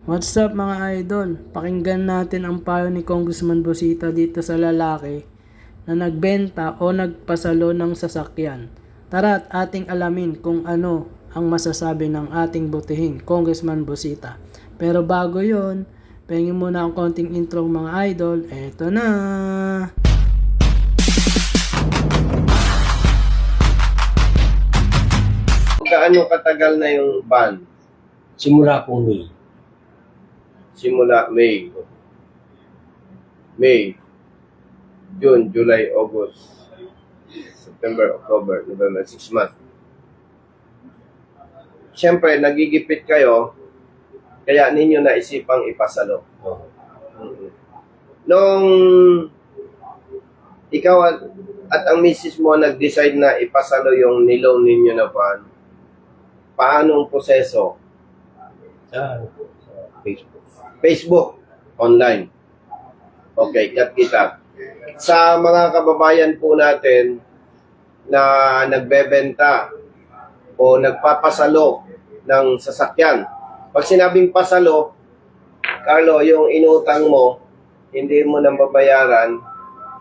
What's up mga idol? Pakinggan natin ang payo ni Congressman Busita dito sa lalaki na nagbenta o nagpasalo ng sasakyan. Tara at ating alamin kung ano ang masasabi ng ating butihing Congressman Busita. Pero bago yon, pengin muna ang konting intro mga idol. Eto na! Gaano katagal na yung ban? Simula pong May. Simula May, June, July, August, September, October, November, 6 months. Siyempre, nagigipit kayo, kaya ninyo naisipang ipasalo. Oh. Nung ikaw at ang misis mo nag-decide na ipasalo yung niloan ninyo na ban, paanong proseso? Sa Facebook. Facebook, online. Okay, cut kita. Sa mga kababayan po natin na nagbebenta o nagpapasalo ng sasakyan. Pag sinabing pasalo, Carlo, yung inutang mo, hindi mo nang babayaran,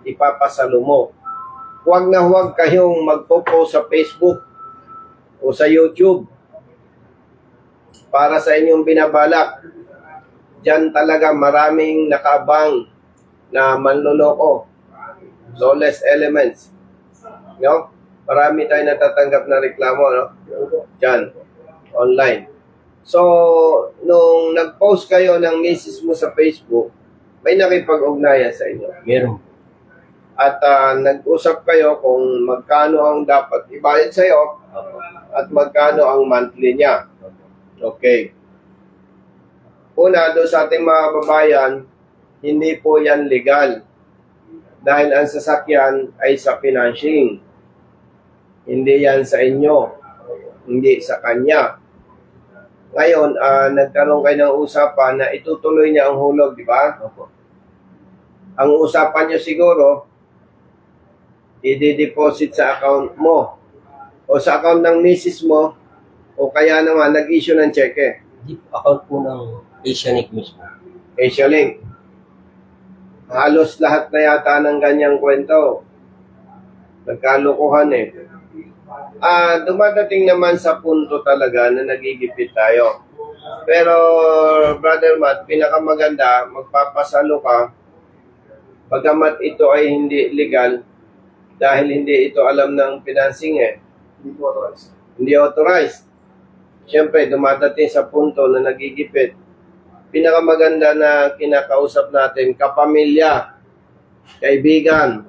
ipapasalo mo. Huwag na huwag kayong magpo-post sa Facebook o sa YouTube para sa inyong binabalak. Diyan talaga maraming nakabang na manloloko. Lawless elements. No? Marami tayong natatanggap na reklamo, no? Diyan, online. So, nung nag-post kayo ng misis mo sa Facebook, may nakipag-ugnayan sa inyo. Meron. At nag-usap kayo kung magkano ang dapat ibayad sa'yo at magkano ang monthly niya. Okay. Una, doon sa ating mga babayan, hindi po yan legal. Dahil ang sasakyan ay sa financing. Hindi yan sa inyo. Hindi sa kanya. Ngayon, nagkaroon kayo ng usapan na itutuloy niya ang hulog, di ba? Ang usapan niyo siguro, i-deposit sa account mo o sa account ng misis mo o kaya naman nag-issue ng cheque. Account po ng Asianic mismo. Asialink. Halos lahat na yata ng ganyang kwento. Nagkalukuhan eh. Dumadating naman sa punto talaga na nagigipit tayo. Pero, Brother Matt, pinakamaganda, magpapasalo ka, bagamat ito ay hindi legal, dahil hindi ito alam ng financing eh. Hindi authorized. Siyempre, dumadating sa punto na nagigipit. Pinakamaganda na kinakausap natin, kapamilya, kaibigan,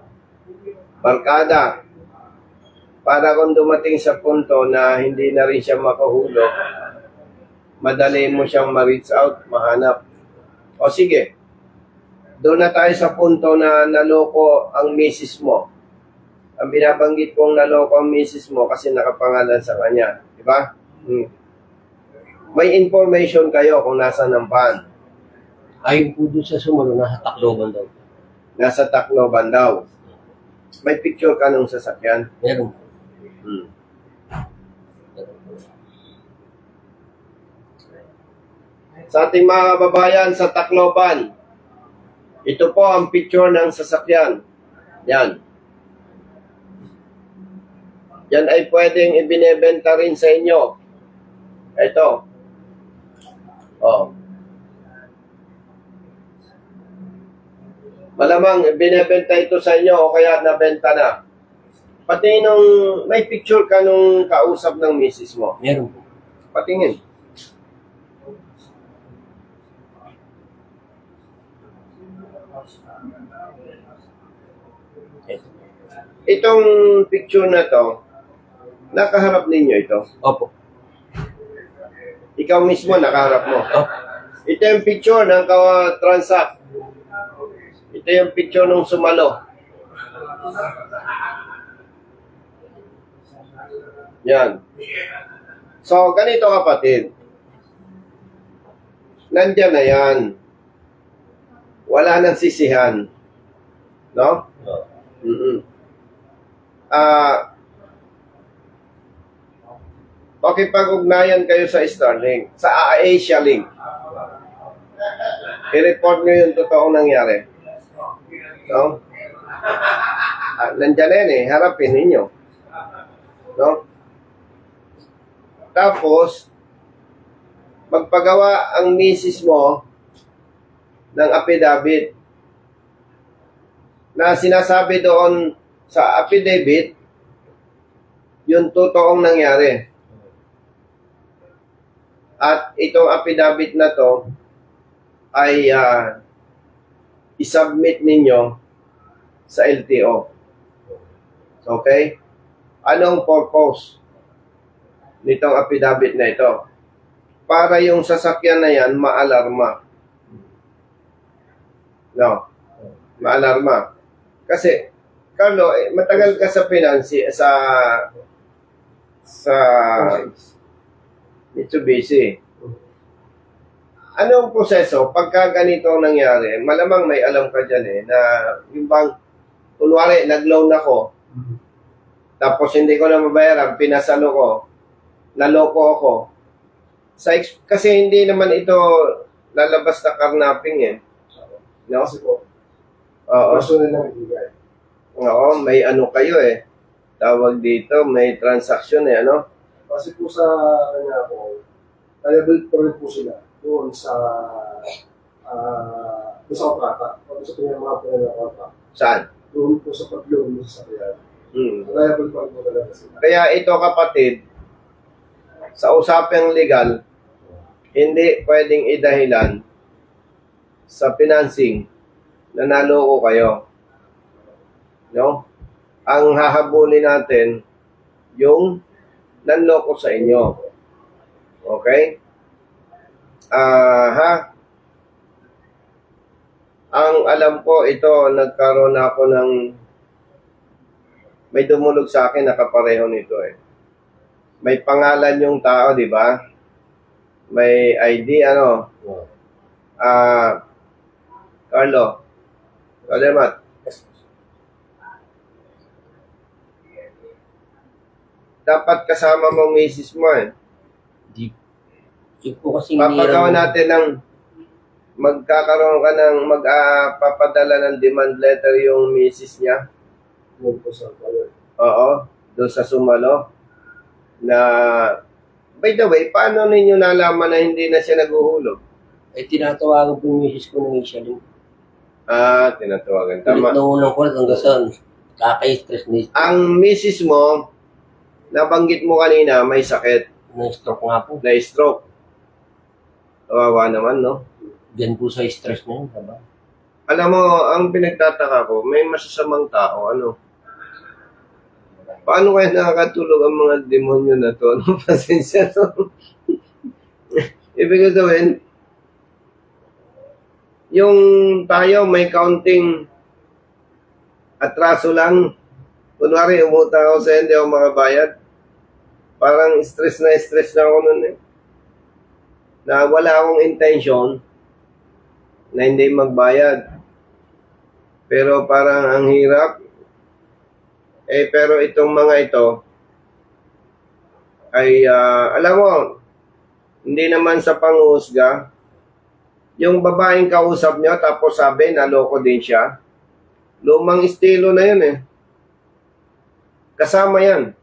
barkada, para kung dumating sa punto na hindi na rin siya makahulog, madali mo siyang ma-reach out, mahanap. O sige, doon na tayo sa punto na naloko ang misis mo. Ang binabanggit kong naloko ang misis mo kasi nakapangalan sa kanya. Di ba? May information kayo kung nasaan ang van. Ayon po doon sa sumunod, nasa Tacloban daw. Nasa Tacloban daw. May picture ka nung sasakyan? Meron. Sa ating mga kababayan sa Tacloban, ito po ang picture ng sasakyan. Yan. Yan ay pwedeng ibinebenta rin sa inyo. Ito. Oh. Malamang binebenta ito sa inyo o kaya nabenta na. Pati nung may picture ka nung kausap ng misis mo. Meron po. Patingin. Itong picture na to, nakaharap ninyo ito. Opo. Ikaw mismo nakaharap mo. Oh. Ito yung picture ng transact. Ito yung picture ng sumalo. Yan. So, ganito kapatid. Nandyan na yan. Wala nang sisihan. No? Pakipag-ugnayan kayo sa Starlink, sa Asialink. I-report nyo yung totoong nangyari. No? Nandyan na yan eh, harapin ninyo. No? Tapos, magpagawa ang misis mo ng affidavit na sinasabi doon sa affidavit yung totoong nangyari. At itong affidavit na to ay isubmit ninyo sa LTO. Okay? Anong purpose nitong affidavit na ito? Para yung sasakyan na yan maalarma. No? Maalarma. Kasi, Carlo, matagal ka sa sa Mitsubishi. Anong proseso? Pagka ganito ang nangyari, malamang may alam ka dyan eh, na yung bang, kunwari, nag-loan ako, tapos hindi ko na mabayaran, pinasalo ko, naloko ako. Kasi hindi naman ito lalabas na karnaping eh. No? Oo. Oo, may ano kayo eh. Tawag dito, may transaction eh, ano? Kasi po sa kanya po, liable po rin po sila doon sa kontrata. Doon sa mga pinag-kontrata. Saan? Doon po sa pag-loan mo sa sakyan. Liable po rin po talaga sila. Kaya ito kapatid, sa usapang legal, hindi pwedeng idahilan sa financing na naloko kayo. No? Ang hahabulin natin, yung nanloko sa inyo. Okay? Ang alam ko, ito, nagkaroon ako ng may dumulog sa akin, nakapareho nito eh. May pangalan yung tao, di ba? May ID, ano? Carlo. Mat. Dapat kasama mo misis mo eh. Di po kasi Papagawa natin ng magkakaroon ka ng magpapadala ng demand letter yung misis niya. Doon po sa kanya. Oo, doon sa Sumalo. Na, by the way, paano ninyo nalaman na hindi na siya naguhulog? Eh, tinatawagan po yung misis ko ng isa din. Tinatawagan. Tama. Tama. Naunang kulit hanggang saan. Kaka-stress na Ang misis mo, nabanggit mo kanina, may sakit, na-stroke nga po. na stroke. Kawawa naman, no? Diyan po sa stress na yun, diba? Alam mo, ang pinagtataka ko, may masasamang tao, ano? Paano kaya nakakatulog ang mga demonyo na to? Ano, pasensya to? Ibig sabihin, yung tayo may counting atraso lang. Kunwari, umutang ako sa hindi ako makabayad. Parang stress na ako nun eh. Na wala akong intention na hindi magbayad. Pero parang ang hirap. Pero itong mga ito ay, alam mo, hindi naman sa panghusga. Yung babaeng kausap nyo, tapos sabi, naloko din siya. Lumang estilo na yun eh. Kasama yan.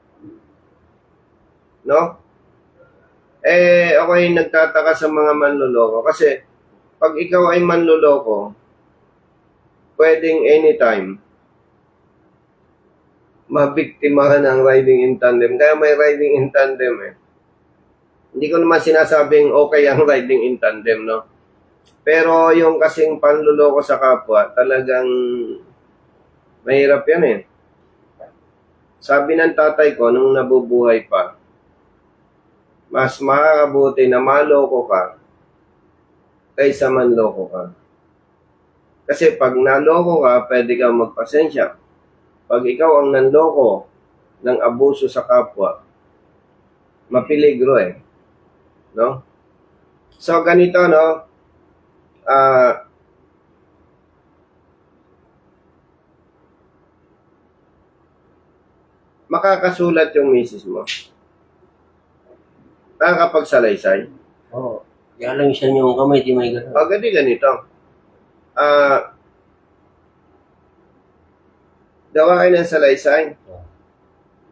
No? Ako ay nagtataka sa mga manloloko. Kasi, pag ikaw ay manloloko, pwedeng anytime, mabiktimahan ang riding in tandem. Kaya may riding in tandem eh. Hindi ko naman sinasabing okay ang riding in tandem, no? Pero yung kasing panluloko sa kapwa, talagang mahirap yan eh. Sabi ng tatay ko nung nabubuhay pa, mas makakabuti na maloko ka kaysa manloko ka. Kasi pag naloko ka, pwede kang magpasensya. Pag ikaw ang nanloko ng abuso sa kapwa, mapiligro eh. No? So, ganito, no? Makakasulat yung misis mo. Nakakapagsalaysay. Oo. Kaya lang siya yung kamay, di may gano'n. Pag ganito, gawa kayo ng salaysay,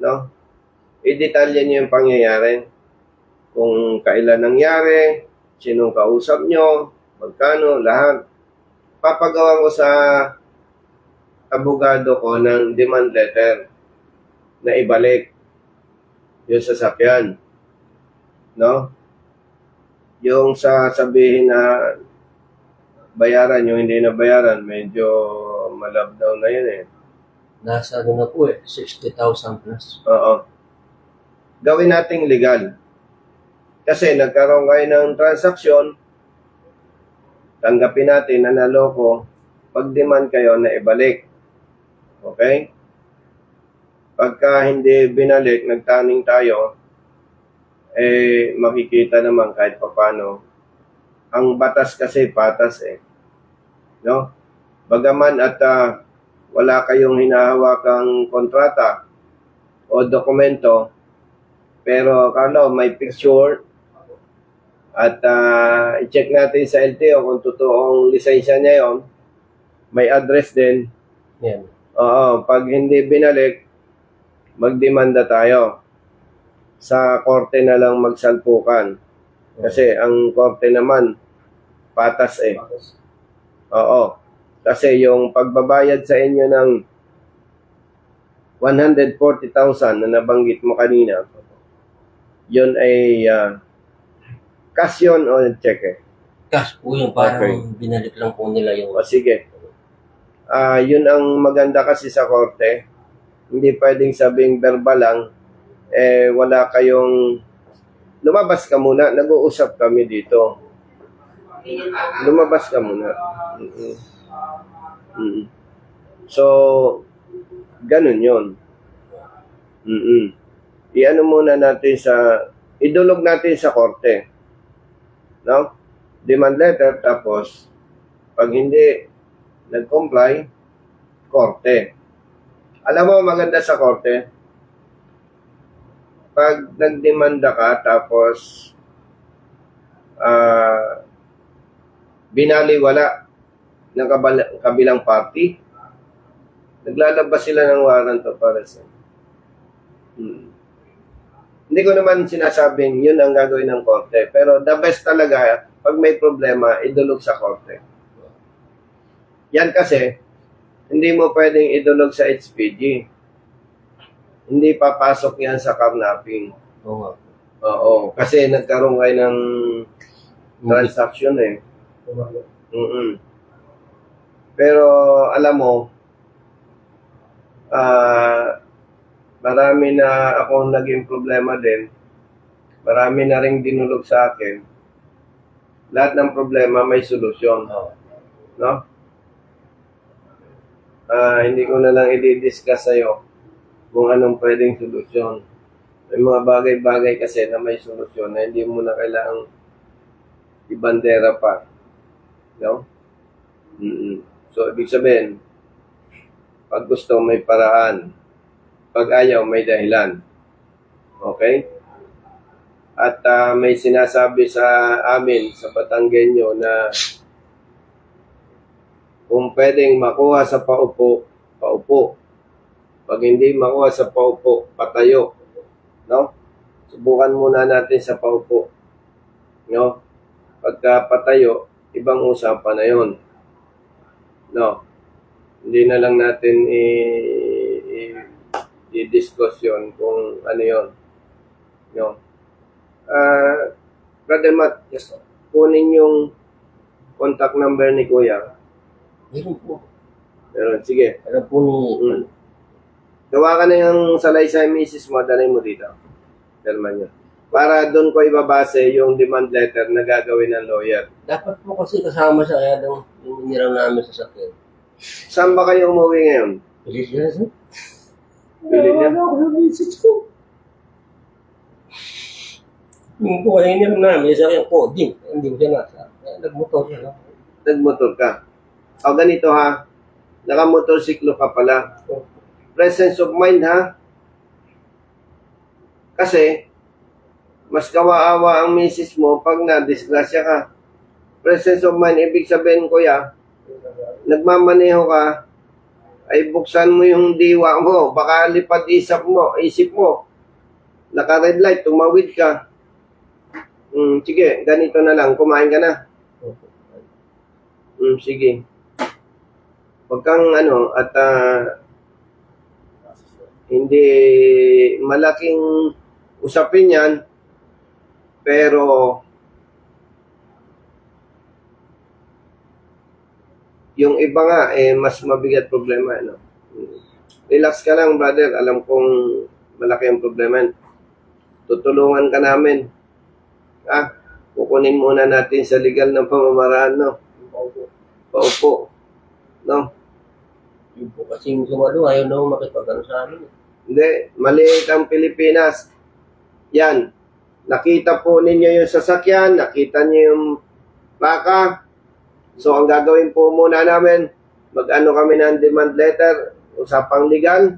no? I-detalye niyo yung pangyayari. Kung kailan nangyari, sinong kausap nyo, magkano, lahat. Papagawa ko sa abogado ko ng demand letter na ibalik yung sasakyan. No? Yung sasabihin na bayaran, yung hindi na bayaran, medyo malabdaw na yun eh. Nasa ano na po 60,000 plus. Oo. Gawin nating legal. Kasi nagkaroon kayo ng transaksyon, tanggapin natin na naloko, pag-demand kayo na ibalik. Okay? Pagka hindi binalik, nagtaning tayo, makikita naman kahit papano. Ang batas kasi, patas eh. No? Bagaman at wala kayong hinahawakang kontrata o dokumento, pero Carlo, may picture at i-check natin sa LTO kung totoong lisensya niya yon, may address din. Yan. Oo, pag hindi binalik, magdemanda tayo. Sa korte na lang magsalpukan. Kasi ang korte naman, patas eh. Oo. Kasi yung pagbabayad sa inyo ng 140,000 na nabanggit mo kanina, yun ay cash yun o check eh. Cash po yung parang Okay. binalik lang po nila yung... O sige. Yun ang maganda kasi sa korte. Hindi pwedeng sabing verbal lang, wala kayong... Lumabas ka muna, nag-uusap kami dito. Lumabas ka muna. So, ganun yun. I-ano muna natin idulog natin sa korte. No? Demand letter, tapos, pag hindi nag-comply, korte. Alam mo, maganda sa korte, pag nagdemanda ka, tapos, binaliwala ng kabilang party, naglalabas sila ng warrant of arrest. Hindi ko naman sinasabing yun ang gagawin ng korte. Pero the best talaga, pag may problema, idulog sa korte. Yan kasi, hindi mo pwedeng idulog sa HPG. Hindi papasok yan sa carnapping. Oo nga. Oo, kasi nagkaroon kayo ng transaction eh. Pero alam mo, marami na akong naging problema din. Marami na ring dinulog sa akin. Lahat ng problema may solusyon. No? Hindi ko na lang i-discuss sa'yo kung anong pwedeng solusyon. May mga bagay-bagay kasi na may solusyon na hindi mo na kailangang ibandera pa. No? So, ibig sabihin, pag gusto may paraan, pag ayaw may dahilan. Okay? At may sinasabi sa amin, sa Batanggenyo na kung pwedeng makuha sa paupo, paupo. Pag hindi makuha sa paupo, patayo. No? Subukan muna natin sa paupo. No? Pagka patayo, ibang usapan na yun. No? Hindi na lang natin i-discuss yun kung ano yun. No? Brother Matt, yes, kunin yung contact number ni Kuya. Meron po. Pero sige. Alam po ni... Gawa ka na yung salaysay misis mo, dalay mo dito. Dalman nyo. Para doon ko ibabase yung demand letter na gagawin ng lawyer. Dapat po kasi kasama siya kaya daw yung iniraw namin sa sakyan. Saan ba kayo umuwi ngayon? Bilis niya sir. Pili niya? Wala ako sa message ko. Yung po kaya iniraw namin sa sakyan ko, hindi ko siya nasa. Nagmotor siya lang. Nagmotor ka. O ganito ha, nakamotorsiklo ka pala. Presence of mind ha. Kasi, Mas kawaawa ang misis mo pag na-disgrasya ka. Presence of mind, ibig sabihin, kuya, nagmamaneho ka, ay buksan mo yung diwa mo, baka lipad isip mo, naka-red light, tumawid ka. Sige, ganito na lang, kumain ka na. Sige. Huwag kang at hindi malaking usapin yan, pero yung iba nga, mas mabigat problema. Relax ka lang, brother. Alam kong malaki ang problema. Tutulungan ka namin. Kukunin muna natin sa legal na pamamaraan, no? Paupo. No? Yung po kasi yung sumalo, ayaw na makipagano sa amin. Hindi. Maliit ang Pilipinas. Yan. Nakita po ninyo yung sasakyan, nakita niyo yung plaka. So, ang gagawin po muna namin, mag-ano kami ng demand letter, usapang legal,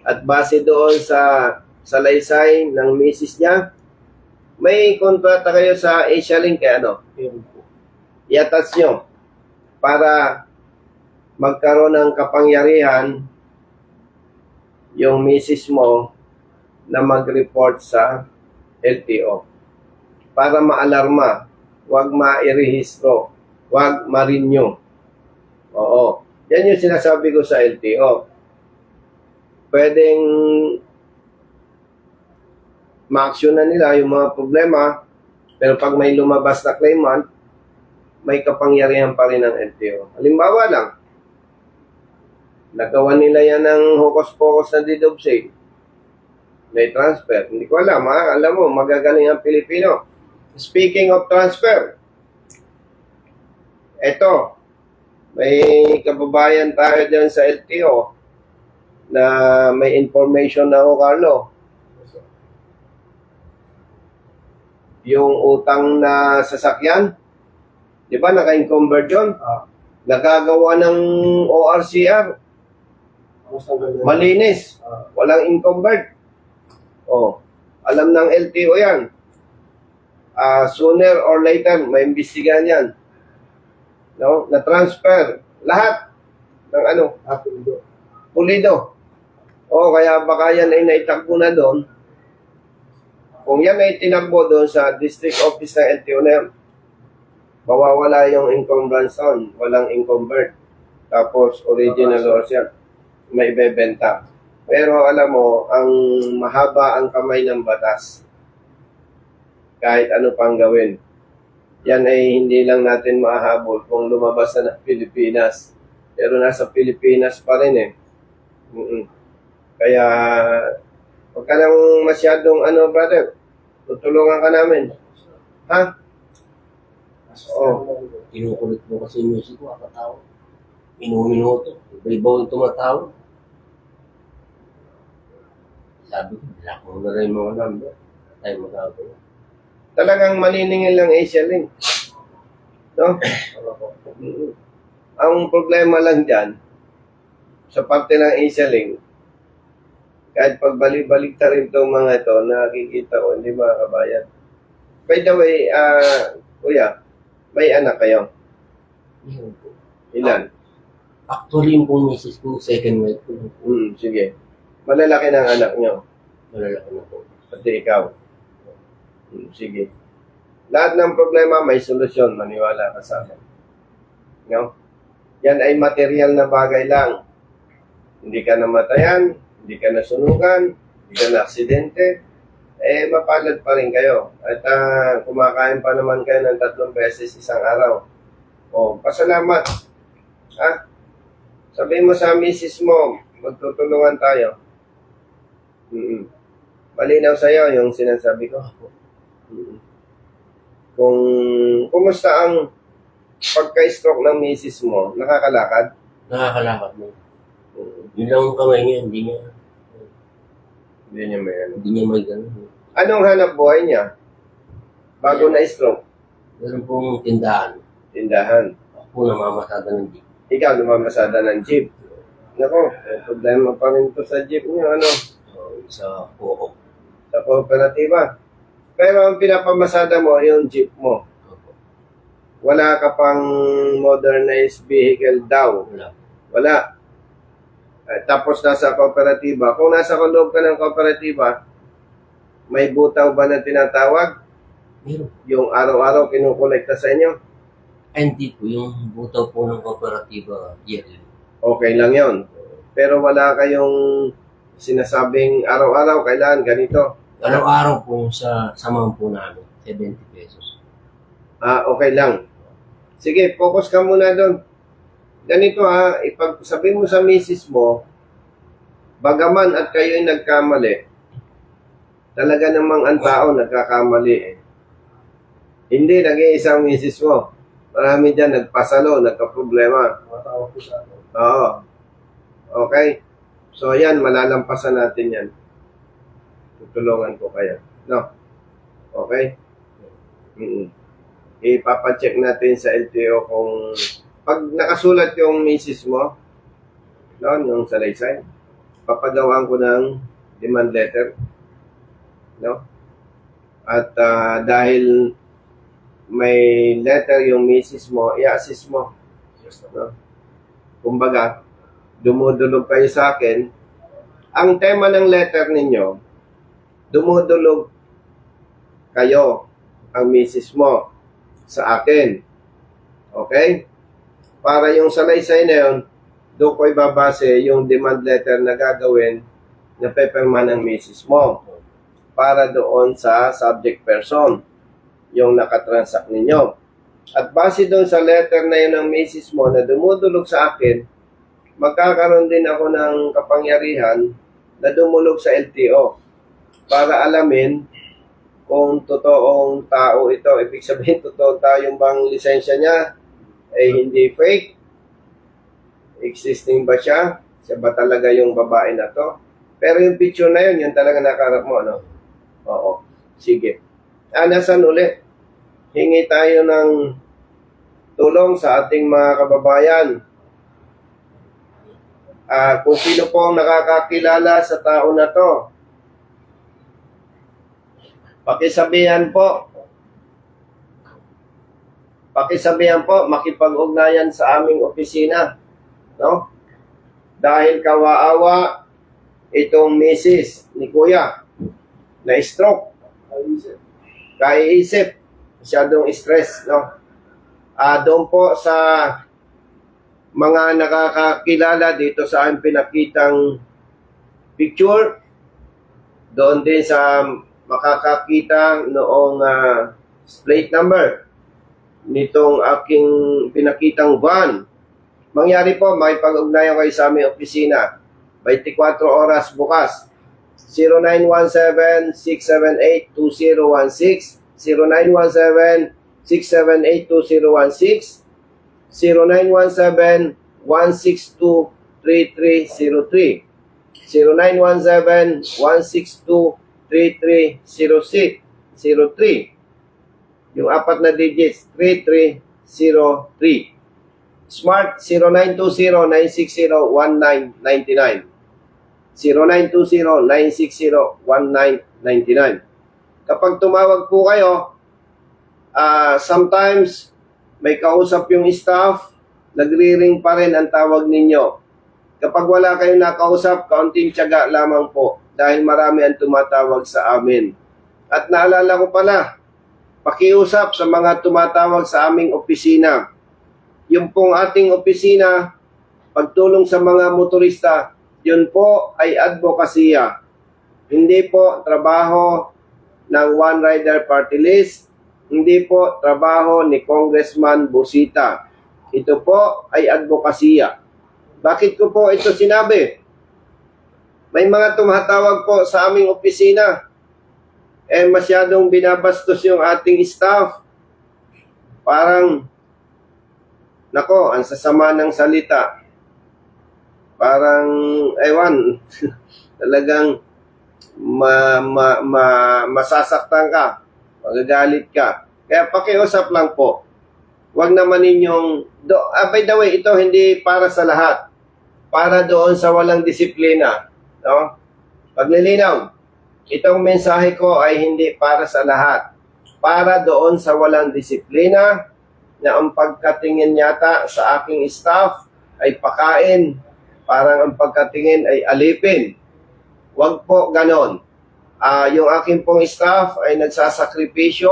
at base doon sa salaysay ng misis niya, may kontrata kayo sa Asia Link, i-attach nyo para magkaroon ng kapangyarihan yung misis mo na mag-report sa LTO para maalarma, huwag mairehistro, huwag ma-renew. Oo. Yan yung sinasabi ko sa LTO. Pwedeng ma-action na nila yung mga problema, pero pag may lumabas na claimant, may kapangyarihan pa rin ng LTO. Halimbawa lang, nagawa nila yan ng hocus-pocus na deed of sale. May transfer. Hindi ko alam, ha? Alam mo, magagaling ang Pilipino. Speaking of transfer, eto, may kababayan tayo dyan sa LTO na may information na ako, Carlo. Yung utang na sasakyan, di ba naka-encumbered yun? Nagagawa ng ORCR. Malinis. Walang encumbered. Alam ng LTO yan. Sooner or later, may imbestigahan yan. No? Na-transfer. Lahat ng pulido. Kaya baka yan ay naitagpo na doon. Kung yan ay tinagpo doon sa district office ng LTO na yan, mawawala yung encumbrance doon. Walang encumbered. Tapos, original ORCR. May bebenta. Pero alam mo, ang mahaba ang kamay ng batas. Kahit ano pang gawin. Yan ay hindi lang natin mahahabol kung lumabas na ng Pilipinas. Pero nasa Pilipinas pa rin Kaya, huwag ka nang masyadong brother. Tutulungan ka namin. Ha? Kinukulit mo kasi yung music ko, akatawa. Minuto. Iba-iba tumatawa. Sabi ko, black mo na rin mga number. Tayo magagawa. Talagang maniningil lang Asia Link. No? Ang problema lang dyan, sa parte ng Asia Link, kahit pagbalik-balik ta rin itong mga ito, nakikita ko, hindi makakabayad. By the way, kuya, may anak kayo? Ilan? Actually, yung pong misis ko, second wife ko. Sige. Malalaki ng anak nyo. Malalaki na po. Pati ikaw. Sige. Lahat ng problema may solusyon, maniwala ka sa akin. No? Yan ay material na bagay lang. Hindi ka namatayan, hindi ka nasunugan, hindi ka na-aksidente, mapalad pa rin kayo. At kumakain pa naman kayo ng 3 beses isang araw. Pasalamat. Sabihin mo sa misis mo, magtutulungan tayo. Malinaw sa'yo yung sinasabi ko. Kung kumusta ang pagka-stroke ng misis mo, nakakalakad? Nakakalakad mo. Yun lang ang kamay niya, hindi niya may gano'n. Anong hanap buhay niya? Bago na-stroke? Meron pong tindahan. Tindahan. Ako namamasada ng jeep. Ikaw lumamasada ng jeep. Nako, problema pa rin to sa jeep niyo, Sa Coop. Sa kooperatiba. Pero ang pinapamasada mo, yung jeep mo. Opo. Wala ka pang modernized vehicle daw. Wala. Wala. Tapos nasa kooperatiba. Kung nasa loob ka ng kooperatiba, may butaw ba na tinatawag? Meron. Yung araw-araw kinukolekta sa inyo? Ay, hindi po. Yung butaw po ng kooperatiba, yearly. Okay lang yon. Pero wala kayong sinasabing araw-araw kailangan ganito. Araw-araw po sa samahan po namin, 70 pesos. Okay lang. Sige, focus ka muna doon. Ganito ipagsabihin mo sa misis mo, bagaman at kayo'y nagkamali, talaga namang ang tao nagkakamali eh. Hindi nag-iisang misis mo. Marami dyan nagpasalo, nagka-problema. Matawag po sa akin. Oo. Okay? So yan, malalampasan natin yan. Tutulungan ko kayo. No? Okay? Ipapacheck natin sa LTO kung pag nakasulat yung misis mo, no, yung salaysay, papagawaan ko ng demand letter. No? At dahil may letter yung misis mo, i-assist mo. No? Kumbaga, dumudulog kayo sa akin. Ang tema ng letter ninyo, dumudulog kayo, ang misis mo, sa akin. Okay? Para yung salaysay na yun, doon ko ibabase yung demand letter na gagawin na pepperman ng misis mo para doon sa subject person, yung nakatransact ninyo. At base doon sa letter na yun ng misis mo na dumudulog sa akin, magkakaroon din ako ng kapangyarihan na dumulog sa LTO para alamin kung totoong tao ito. Ibig sabihin, totoo tayong bang lisensya niya ay hindi fake? Existing ba siya? Siya ba talaga yung babae na to? Pero yung picture na yun, yun talaga nakarap mo, no? Oo. Sige. Nasaan ulit? Hingi tayo ng tulong sa ating mga kababayan. Kung sino po ang nakakakilala sa tao na to, pakisabihan po, makipag-ugnayan sa aming opisina. No? Dahil kawaawa itong misis ni Kuya na stroke, kaiisip, masyadong stress. No? Doon po sa mga nakakakilala dito sa aming pinakitang picture, doon din sa makakakita noong plate number nitong aking pinakitang van. Mangyari po, makipag-ugnayan kayo sa aming opisina. 24 oras bukas. 0917-678-2016, 0917-678-2016, 0917-162-3303, 0917-162-3303, yung 4 na digits, 3303. Smart 0920-960-1999. 0920-960-1999. Kapag tumawag po kayo, sometimes may kausap yung staff, nagri-ring pa rin ang tawag ninyo. Kapag wala kayong nakausap, kaunting tiyaga lamang po dahil marami ang tumatawag sa amin. At naalala ko pala, pakiusap sa mga tumatawag sa aming opisina. Yung pong ating opisina, pagtulong sa mga motorista, yun po ay advokasya. Hindi po trabaho ng One Rider Party List, hindi po trabaho ni Congressman Busita. Ito po ay advokasya. Bakit ko po ito sinabi? May mga tumatawag po sa aming opisina. Masyadong binabastos yung ating staff. Parang, nako, ang sasama ng salita. Parang, ewan, talagang masasaktan ka, magagalit ka. Kaya pakiusap lang po. Huwag naman ninyong, by the way, ito hindi para sa lahat. Para doon sa walang disiplina. No? Paglilinaw. itong mensahe ko ay hindi para sa lahat. Para doon sa walang disiplina, na ang pagkatingin yata sa aking staff ay pakain, parang ang pagkatingin ay alipin. Huwag po ganon. Yung aking pong staff ay nagsasakripisyo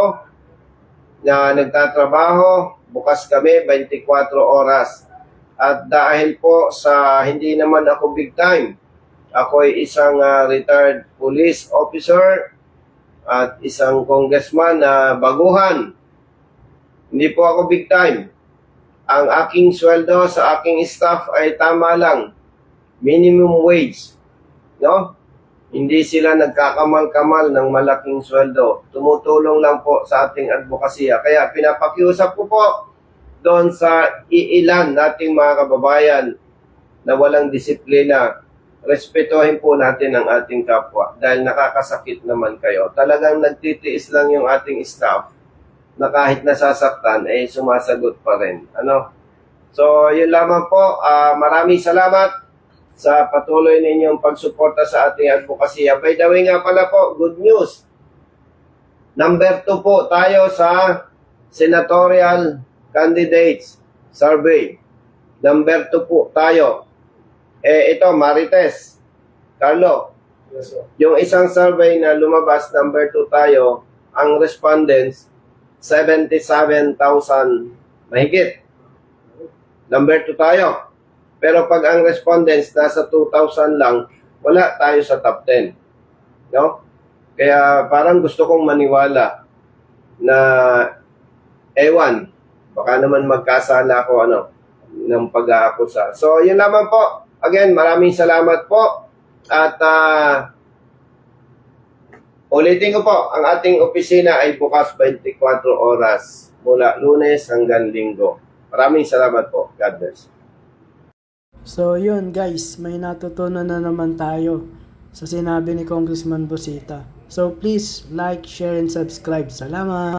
na nagtatrabaho, bukas kami 24 oras. At dahil po sa hindi naman ako big time, ako ay isang retired police officer at isang congressman na baguhan. Hindi po ako big time. Ang aking sweldo sa aking staff ay tama lang. Minimum wage. No? Hindi sila nagkakamal-kamal ng malaking sweldo. Tumutulong lang po sa ating advokasya. Kaya pinapakiusap ko po doon sa iilan nating mga kababayan na walang disiplina. Respetuhin po natin ang ating kapwa dahil nakakasakit naman kayo. Talagang nagtitiis lang yung ating staff na kahit nasasaktan, eh sumasagot pa rin. Ano? So, yun lamang po. Maraming salamat sa patuloy ninyong pagsuporta sa ating advokasya. By the way nga pala po, good news. Number 2 po tayo sa senatorial candidates survey. Number 2 po tayo. Ito, Marites. Carlo, Yes, sir. yung isang survey na lumabas, number 2 tayo, ang respondents, 77,000 mahigit. Number 2 tayo. Pero pag ang respondents nasa 2,000 lang, wala tayo sa top 10. No? Kaya parang gusto kong maniwala na ewan, baka naman magkasala ako ng pag-aakusa. So, yun lamang po. Again, maraming salamat po. At ulitin ko po, ang ating opisina ay bukas 24 oras mula Lunes hanggang Linggo. Maraming salamat po. God bless. So yun guys, may natutunan na naman tayo sa sinabi ni Congressman Busita. So please like, share, and subscribe. Salamat!